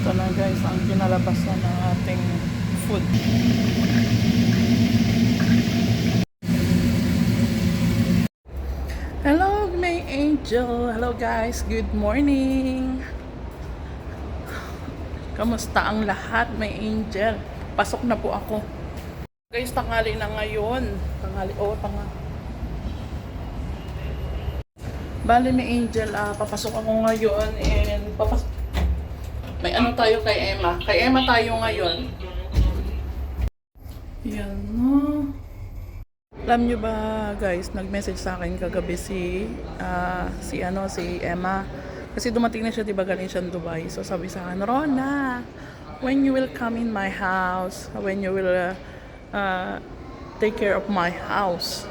Ito na guys ang kinalabasan ng ating food. Hello my angel. Hello guys. Good morning. Kamusta ang lahat my angel? Pasok na po ako. Guys, tanghali na ngayon. Bale may angel, papasok ako ngayon and may ano tayo kay Emma. Kay Emma tayo ngayon. Yan no. Alam nyo ba guys, nag-message sa akin kagabi si Emma. Kasi dumating na siya, diba galing siya Dubai. So sabi sa akin, Rona, when you will come in my house, when you will take care of my house.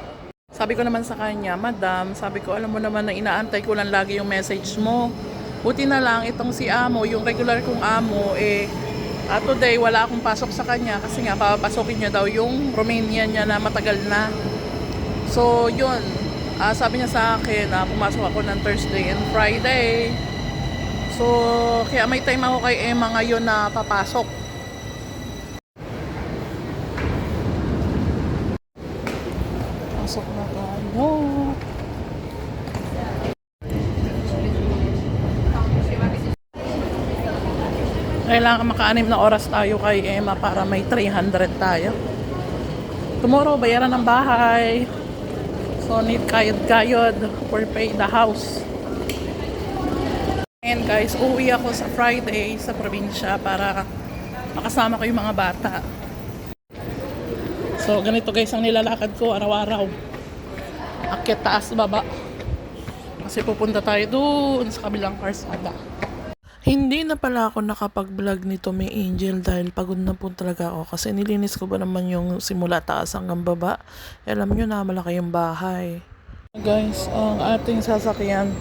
Sabi ko naman sa kanya, Madam, sabi ko, alam mo naman na inaantay ko lang lagi yung message mo. Buti na lang itong si Amo, yung regular kong Amo, today wala akong pasok sa kanya kasi nga papasokin niya daw yung Romania niya na matagal na. So yun, sabi niya sa akin na pumasok ako ng Thursday and Friday. So kaya may time ako kay Emma ngayon na papasok. Pasok na tayo. Kailangan maka-6 na oras tayo kay Emma para may 300 tayo. Tomorrow, bayaran ng bahay. So, need kayod-kayod for pay the house. And guys, uuwi ako sa Friday sa probinsya para makasama ko yung mga bata. So, ganito guys ang nilalakad ko araw-araw. Akyat taas, baba. Kasi pupunta tayo doon sa kabilang karsada. Hindi na pala ako nakapag-vlog nito may angel dahil pagod na po talaga ako kasi nilinis ko ba naman yung simula taas hanggang baba. Alam nyo na malaki yung bahay. Guys, ang ating sasakyan.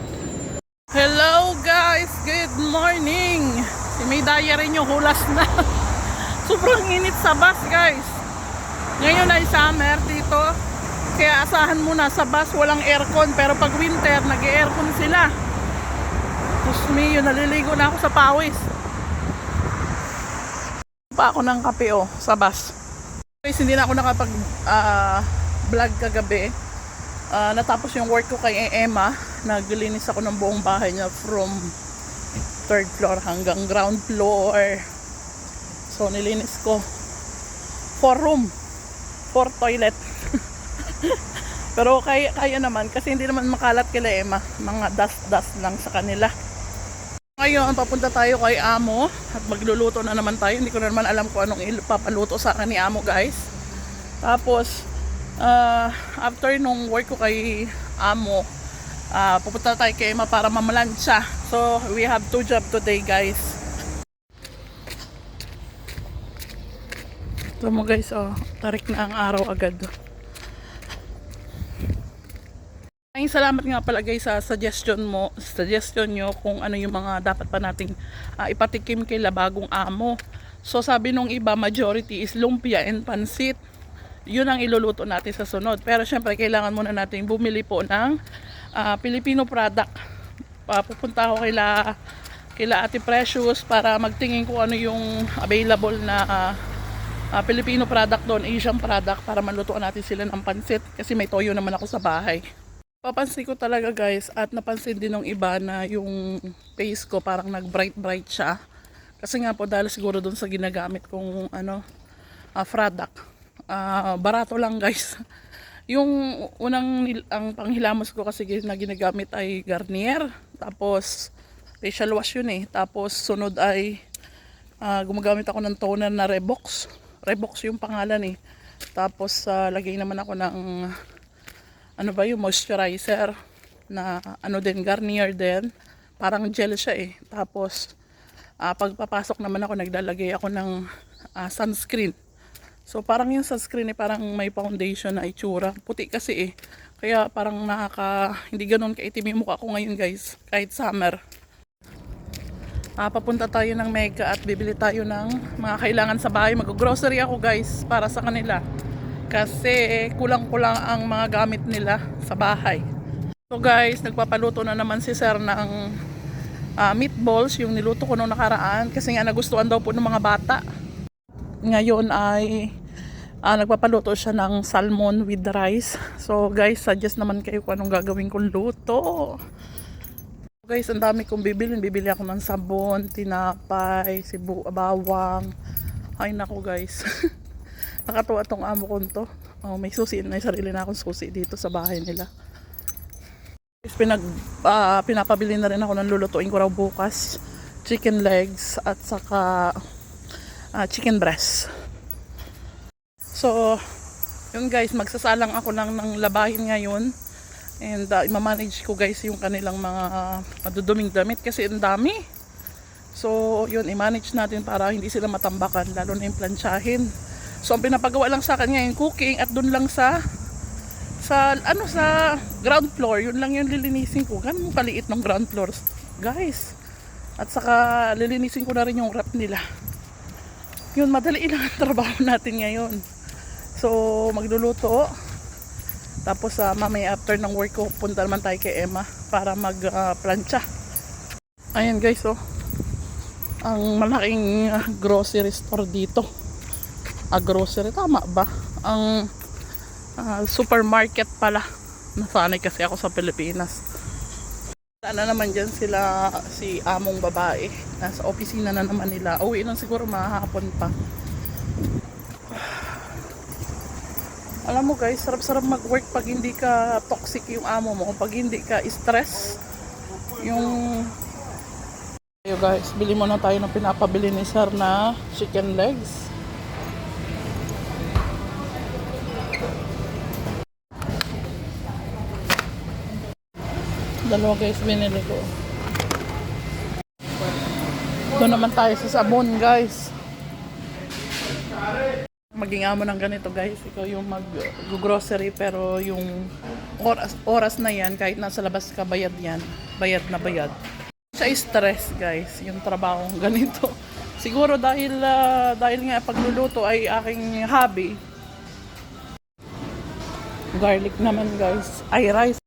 Hello guys! Good morning! Si May Diary nyo hulas na. Sobrang init sa bus guys. Ngayon ay summer dito. Kaya asahan muna sa bus walang aircon pero pag winter nag-aircon sila. Diyos mio, naliligo na ako sa pawis. Pa ako ng kape sa bus. Guys, hindi na ako nakapag vlog kagabi. Natapos yung work ko kay Emma. Naglinis ako ng buong bahay niya from 3rd floor hanggang ground floor. So nilinis ko 4 room, 4 toilet. Pero kaya naman kasi hindi naman makalat kila Emma. Mga dust lang sa kanila. Ngayon, papunta tayo kay Amo at magluluto na naman tayo. Hindi ko na naman alam kung anong ipapaluto sa akin ni Amo guys. Tapos, after nung work ko kay Amo, pupunta tayo kay Emma para mamalansya. So, we have 2 jobs today guys. Ito mo guys, tarik na ang araw agad. Maraming salamat nga pala guys sa suggestion nyo kung ano yung mga dapat pa nating ipatikim kay bagong Amo. So sabi nung iba, majority is lumpia and pansit. Yun ang iluluto natin sa sunod. Pero syempre kailangan muna natin bumili po ng Filipino product. Pupunta ako kila Ate Precious para magtingin kung ano yung available na Filipino product doon, Asian product, para malutuan natin sila ng pansit. Kasi may toyo naman ako sa bahay. Papansin ko talaga guys at napansin din ng iba na yung face ko parang nag-bright siya. Kasi nga po dahil siguro doon sa ginagamit kong product. Barato lang guys. Yung ang panghilamos ko kasi na ginagamit ay Garnier. Tapos facial wash yun Tapos sunod ay gumagamit ako ng toner na Reeboks. Reeboks yung pangalan Tapos lagay naman ako ng yung moisturizer na din Garnier din. Parang gel siya Tapos pagpapasok naman ako naglalagay ako ng sunscreen. So parang yung sunscreen parang may foundation na itsura. Puti kasi Kaya parang hindi ganoon kaitim yung mukha ko ngayon guys. Kahit summer. Papunta tayo ng Mega at bibili tayo ng mga kailangan sa bahay. Mag-grocery ako guys para sa kanila. Kasi kulang-kulang ang mga gamit nila sa bahay. So guys, nagpapaluto na naman si Sir ng meatballs, yung niluto ko nung nakaraan kasi nga nagustuhan daw po ng mga bata. Ngayon ay nagpapaluto siya ng salmon with rice. So guys, suggest naman kayo kung anong gagawin kong luto. Guys, ang dami kong bibilin. Bibili ako ng sabon, tinapay, bawang. Ay nako guys. Nakatuwa tong amo ko to. Oh, may susi, may sarili na akong susi dito sa bahay nila. Guys, pinapabili na rin ako ng lulutuin ko raw bukas. Chicken legs at saka chicken breast. So, yun guys, magsasalang ako lang ng labahin ngayon. And imamanage ko guys yung kanilang mga maduduming damit kasi ang dami. So, yun, i-manage natin para hindi sila matambakan, lalo na yung planchahin. So, ang pinapagawa lang sa akin ngayon, cooking at dun lang sa ground floor, yun lang yung lilinisin ko. Ganun kaliit ng ground floor, guys. At saka lilinisin ko na rin yung rep nila. Yun, madali lang ang trabaho natin ngayon. So, magluluto. Tapos mamaya after ng work ko, punta naman tayo kay Emma para mag-plancha. Ayan guys, oh. Ang malaking grocery store dito. Grocery, tama ba? Ang supermarket pala. Nasanay kasi ako sa Pilipinas. Sana naman dyan si among babae. Nasa opisina na naman nila. Uwi lang siguro mahapon pa. Alam mo guys, sarap-sarap mag-work pag hindi ka toxic yung amo mo. Pag hindi ka stress. Ayo guys, bili muna tayo ng pinapabili ni Sir na chicken legs. Dalawa guys, binili ko. Doon naman tayo sa sabon guys. Maging amo ng ganito guys, ikaw yung mag-grocery pero yung oras na yan, kahit nasa labas ka, bayad yan. Bayad na bayad. Sa stress guys, yung trabaho ganito. Siguro dahil nga pagluluto ay aking hobby. Garlic naman guys, ay rice.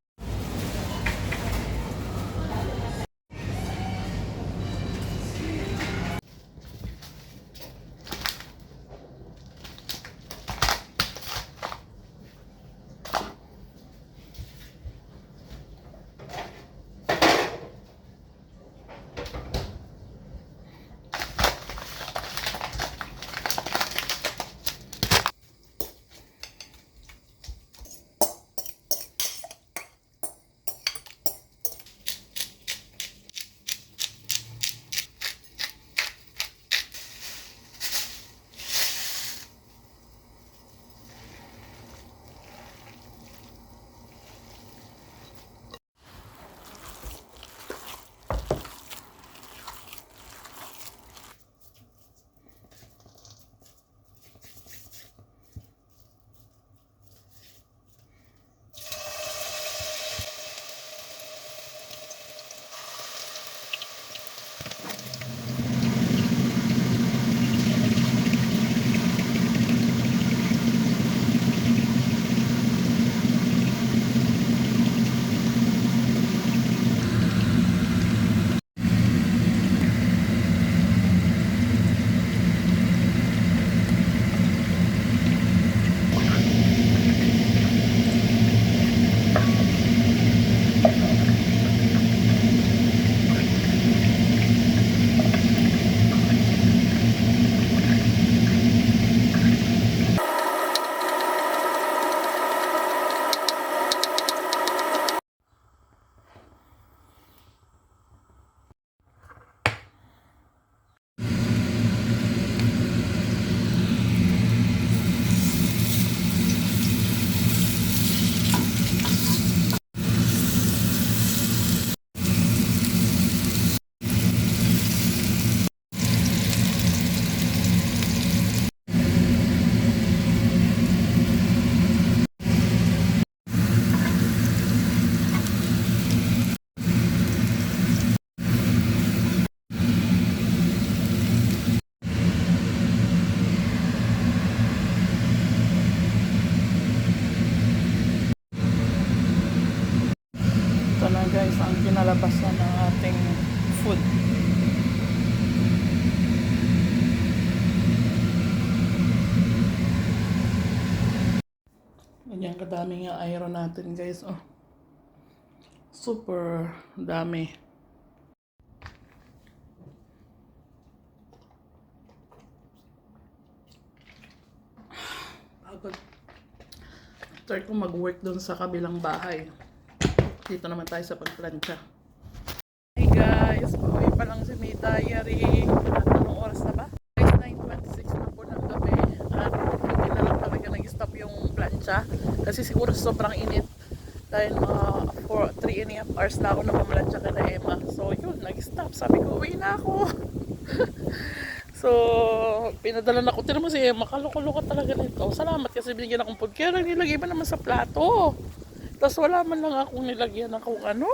Ito na guys, ang kinalabasan ng ating food. dami nga iron natin guys. Oh. Super dami. Pagod. Start ko mag-work doon sa kabilang bahay. Dito naman tayo sa pagplancha. Hey guys, pauwi pa lang si May Diary. At anong oras na ba? Guys, 9:26 na po ng gabi. At hindi na lang talaga nag-stop yung plancha. Kasi siguro sobrang init. Dahil mga 3.5 hours na ako na mamlansya ka na Emma. So yun, nag-stop. Sabi ko, uwi na ako. So, pinadala na ko. Tira mo si Emma, kaloko-loko talaga nito. Salamat kasi binigyan akong food. Kaya nilagay ba naman sa plato? Tapos wala man lang akong nilagyan ng kung ano.